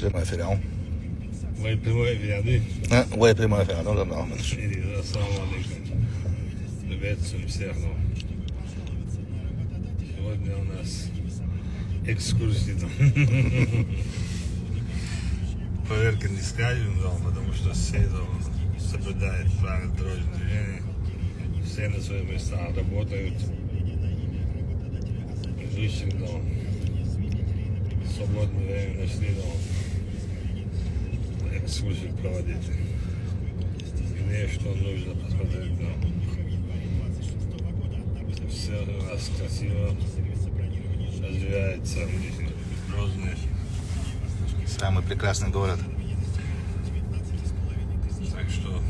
Prima Ferião. Vai prima feriado? Vai Prima Ferião, não. Assalamu alaikum. Приветствуем всех. Сегодня у нас экскурсия. Проверка не скажем, потому что все соблюдают правила дорожного движения. Все на своих местах работают. Вышли, свободное время нашли, экскурсию проводить. Где что нужно посмотреть, все у нас красиво развивается. Грозный. Самый прекрасный город. Так что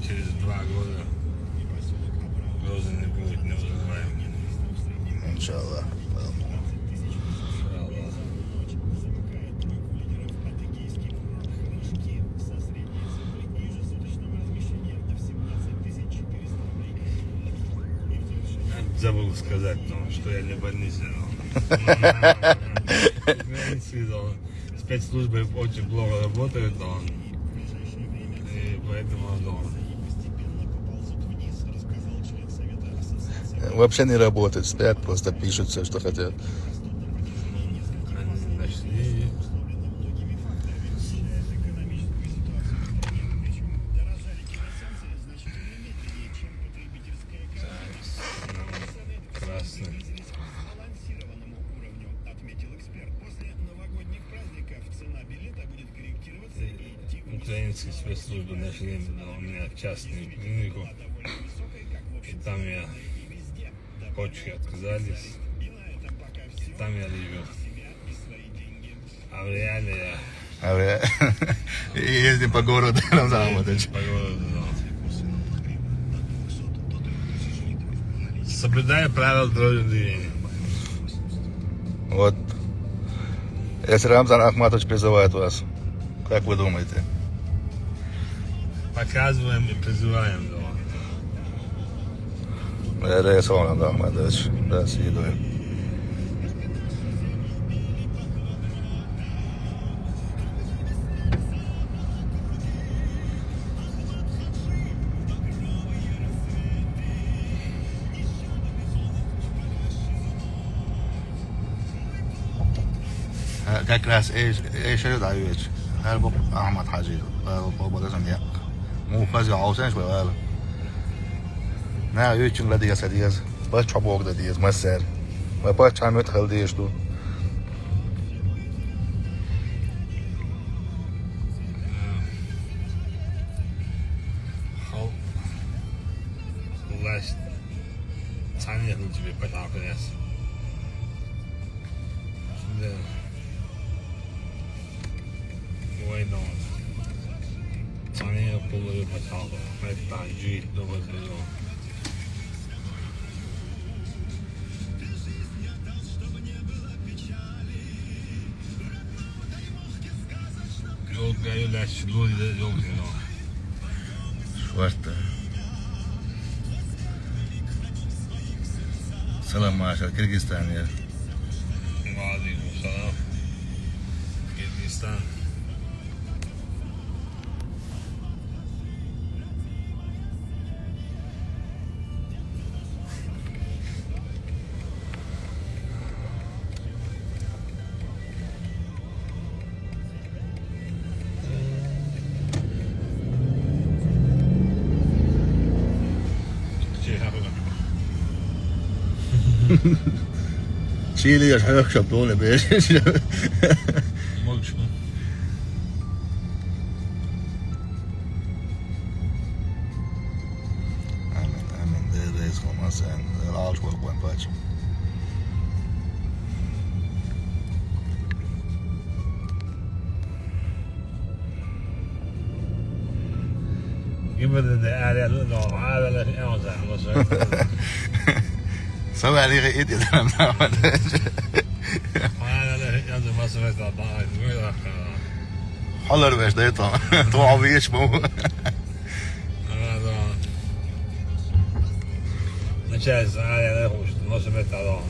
через 2 года Грозный не будет неузнаваем. Иншаллах. Забыл сказать, что я не в больнице. Спецслужбы очень плохо работают, и поэтому Вообще не работают, спят, просто пишут все, что хотят. они нашли. Красный. Украинские спецслужбы нашли у меня частную клинику. И там я почки отказались. И там я лежу. А в реале я Ездим по городу, Рамзан Ахматович. по городу. Соблюдая правила дорожного движения. Вот. Если Рамзан Ахматович призывает вас, как вы думаете? Показываем и призываем. Рейс Рамзан Ахматович, да, следуем. Как раз شريط عيوش هربق أحمد حجير وبدأنا نيا مو خازي عاوزين شوي ولا نه يوتشون لدي سديز بس چابوق دادیز مسر و باید چمت خلدیش تو Власть санитарный тебе потапляс. Да. Ой, да. Санитар полную потаплял. Это жить дома было. Yol gayılar şurada yol gidiyor. Шварта. Салам Маша, Кыргызстан я. Алейкум салам. Кыргызстан. Чили я шарах шаблоны бежишь. Молчу. Amin, det är som man sen alkohol på en plats. Give it the area no, I will let you know that. Så är det riktigt det där. Håller du värst det då? Då har vi ju små. Начать area måste mäta då.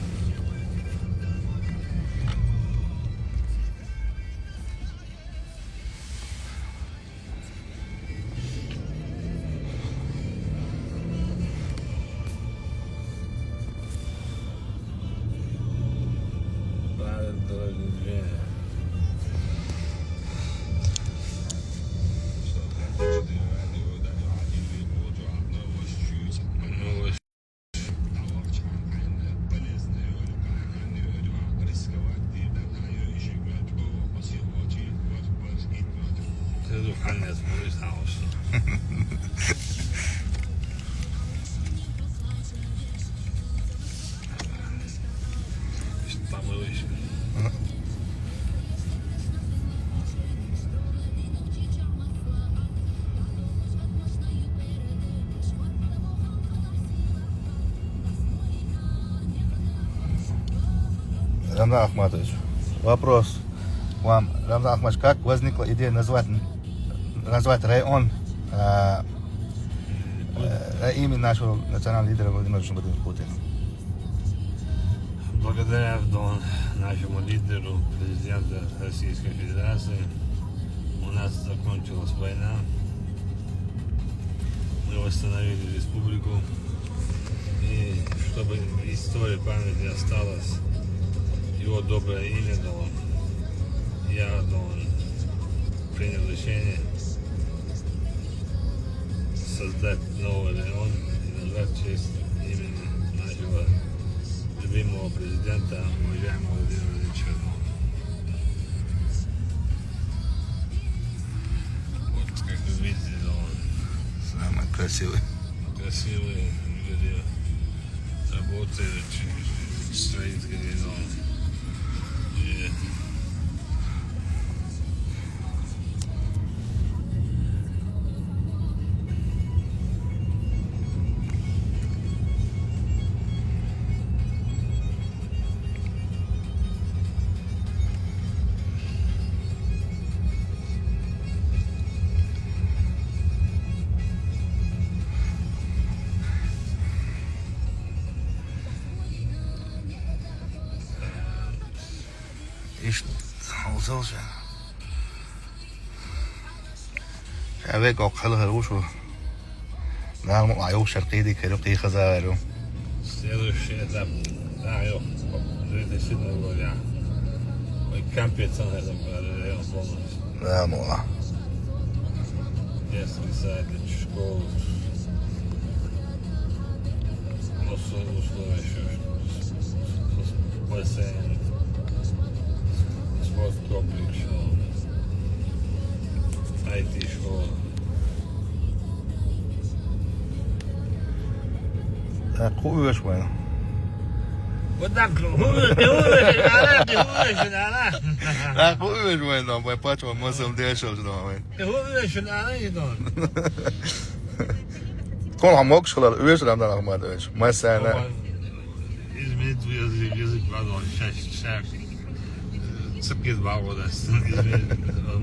du kann jetzt wohl ins Haus. Ist da ruhig. Рамзан Ахматович, вопрос к вам. Рамзан Ахматович, как возникла идея назвать район имя нашего национального лидера Владимира Владимировича Путина? Благодаря нашему лидеру, президента Российской Федерации, у нас закончилась война. Мы восстановили республику. И чтобы история памяти осталась, его доброе имя дало. Я принял решение создать новый район и назвать в честь имени нашего любимого президента, уважаемого Владимира Владимировича. Вот как вы видите, Самый красивый. красивые люди, работают, стоит где-то. İşte olsa شباب أقلها وشو نعم عيوب شرقي دي كيلو قي خزارو Следующий этап, это сильно говоря, компетенция на этом районе полностью. نعم والله Детский садик, школу, условия еще, бассейн, спорткомплекс, IT-школа. قوي شوي Вот так, ты قوي شوي ده ما يبقاش ما سمدي شو ده كل عمق شغل ويش لام ده ما ده ما سنة İzmir yazık var o şark. Sık gez bağ o da. İzmir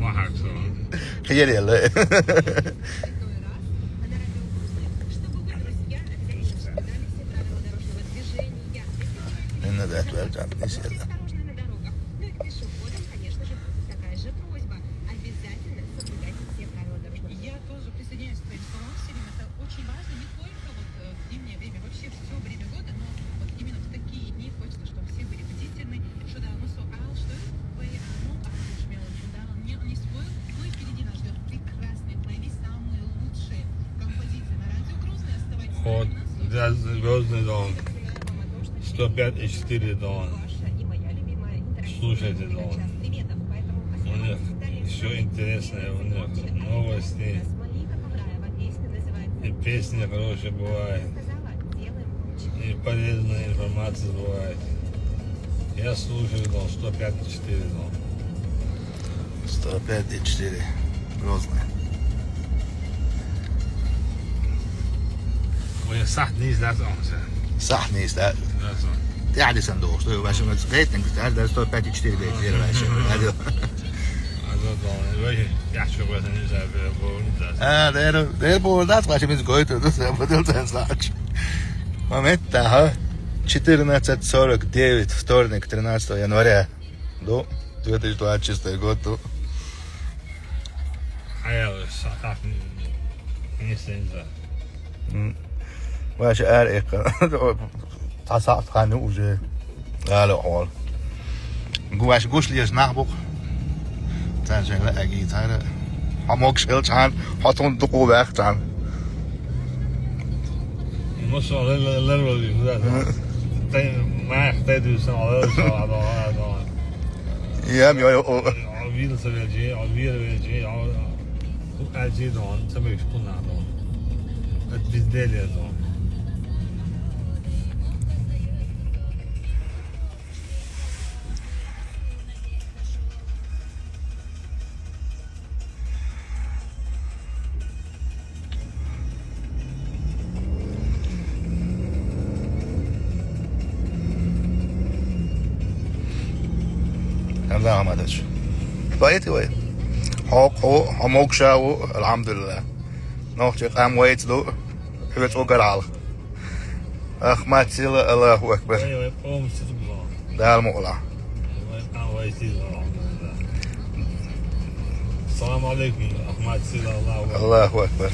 mahak sonra. خير يلا إن ده أتوقع نيش يلا Вот, для звездный дом. 105,4 дон. Слушайте дон. У них все интересное, у них новости. И песни хорошие бывают. И полезная информация бывает. Я слушаю дон 105,4 дон. 105,4 Грозный. Moet je zacht niet laten aanzetten. صح نيس ده Dat zo. يعني صندوق شو باش ما تسقيت نقول ده 105,4 بيت غير باش هذا Dat dan, weet je, ja, zo wordt het niet zo even gewoon. ده بولدات باش من زغويت ده بدل تنساч момента 14:49 вторник 13 января до 2026 год Ah ja, dat gaat niet eens. باش ارق تصعد خانه وجه قالوا حول قواش قوش ليش نحبق تنجن لا اجي تانا حموك شيل عن حطون دقو وقت عن Je moet zo literally dat. Maar dat is al يا ميو alweer te weer, alweer weer, Bu elçiyi de on, tabii ki bunlar da on. Biz değiliz on. لا ما ادري بقيتي وين هو موكشا الحمد لله نوختي قام ويت دو حبيت وقرال اخ ما تسيل الله اكبر Oy, olmuştur bu. ده المولى Selamun Aleyküm. Ahmet Silahlı. الله اكبر